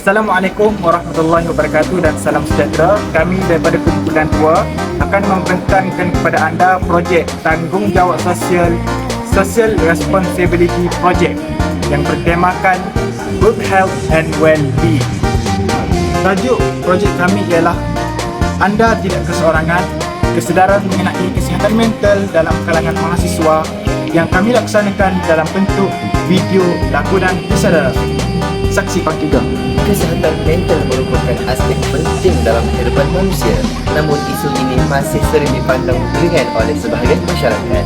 Assalamualaikum warahmatullahi wabarakatuh dan salam sejahtera. Kami daripada Kumpulan Tua akan membentangkan kepada anda projek Tanggungjawab Sosial Social Responsibility Project yang bertemakan Good Health and Well-being. Tajuk projek kami ialah Anda Tidak Keseorangan, Kesedaran Mengenai Kesihatan Mental dalam kalangan mahasiswa yang kami laksanakan dalam bentuk video, lagu dan kisah. Saksikan juga. Kesihatan mental merupakan aspek penting dalam kehidupan manusia. Namun isu ini masih sering dipandang ringan oleh sebahagian masyarakat.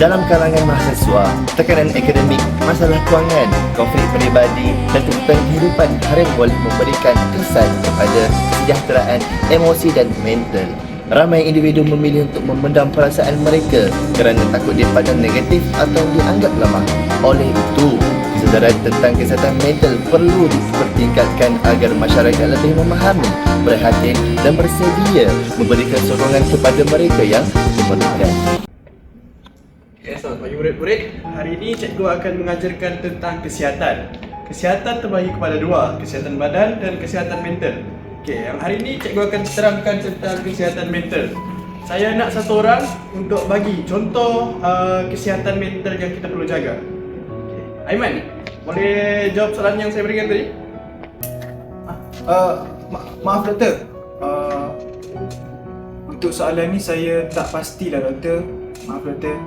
Dalam kalangan mahasiswa, tekanan akademik, masalah kewangan, konflik peribadi dan tuntutan kehidupan harian boleh memberikan kesan kepada kesejahteraan emosi dan mental. Ramai individu memilih untuk memendam perasaan mereka kerana takut dipandang negatif atau dianggap lemah. Oleh itu, kesedaran tentang kesihatan mental perlu dipertingkatkan agar masyarakat lebih memahami, perhatian dan bersedia memberikan sokongan kepada mereka yang memerlukan. Selamat pagi murid-murid. Hari ini cikgu akan mengajarkan tentang kesihatan. Kesihatan terbagi kepada dua, kesihatan badan dan kesihatan mental. Yang hari ini cikgu akan terangkan tentang kesihatan mental. Saya nak satu orang untuk bagi contoh kesihatan mental yang kita perlu jaga. Aiman, boleh jawab soalan yang saya berikan tadi? Maaf doktor, untuk soalan ni saya tak pastilah doktor. Maaf doktor.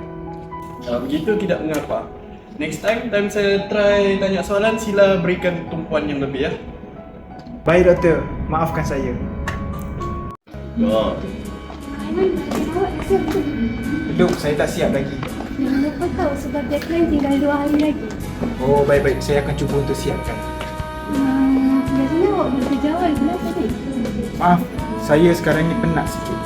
Begitu tidak mengapa. Next time saya try tanya soalan, sila berikan tumpuan yang lebih ya. Baik doktor, maafkan saya. Aiman, awak dah siap ke? Belum, saya tak siap lagi. Jangan lupa tahu sebab deadline tinggal 2 hari lagi. Oh, baik-baik, saya akan cuba untuk siapkan. Biasanya awak bekerja awal, kenapa ni? Maaf, saya sekarang ni penat sikit.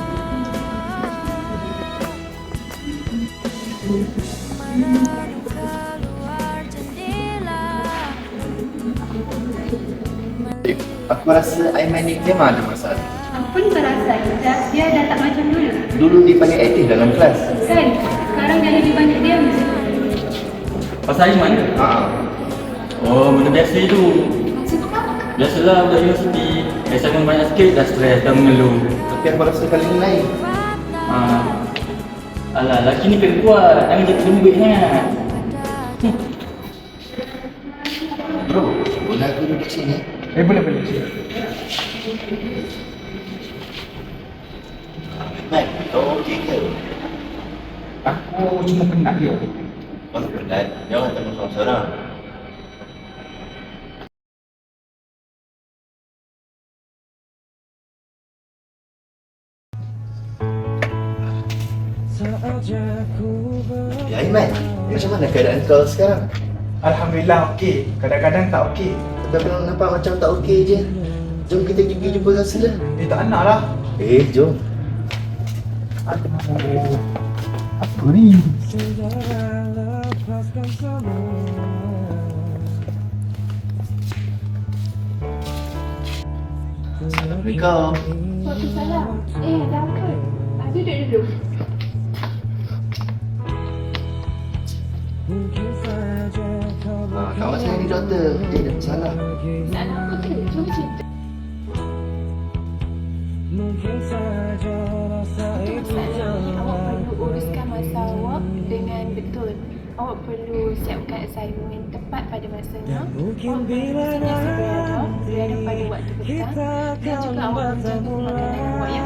Aku rasa Aiman ni memang ada masalah. Apa ni perasaan? Dia dah tak macam dulu. Dulu dia paling aktif dalam kelas. Kan? Sekarang dia lebih banyak diam. Pasal Aiman? Oh, benda biasa tu. Maksud apa? Biasalah budak universiti. Assignment banyak sikit dah stres, dah mengeluh. Tapi aku rasa kali ni lain. Alah, lelaki ni kena kuat. Jangan jadi lembut sangat. Bro, boleh aku duduk sini? Boleh. Aiman, kau okey ke? Aku cuma penat dia. Kau penat? Jangan tak sorang-sorang. Ya Aiman, macam mana keadaan kau sekarang? Alhamdulillah okey. Kadang-kadang tak okey. Kadang-kadang nampak macam tak okey je. Jom kita pergi jumpa kaunselor. Tak nak lah. Jom. Aduh, apa ni? Assalamualaikum. Waalaikumsalam. Ada apa? Duduk dulu. Kawan saya ni doktor. Dia ada masalah. Salah apa tu? Jom cerita. Masalahnya awak perlu uruskan masa awak dengan betul. Awak perlu siapkan assignment tepat pada masanya. Awak perlu sentiasa berada pada waktu petang. Dan juga awak menjaga makanan awak ya.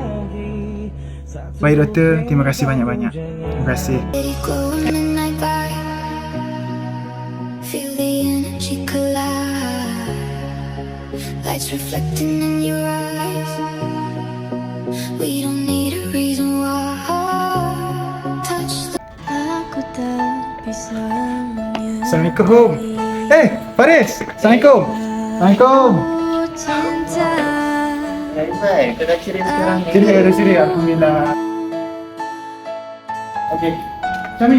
Baik doktor, terima kasih banyak-banyak. Terima kasih. Feel the energy collide, lights reflecting in your eyes. We don't need a reason why. Touch the aku tak bisa menyerah. Assalamualaikum. Faris. Assalamualaikum. Assalamualaikum. Cinta. Aiman, kau dah kirim sekarang ni. Sini. Alhamdulillah. Okey. Sami.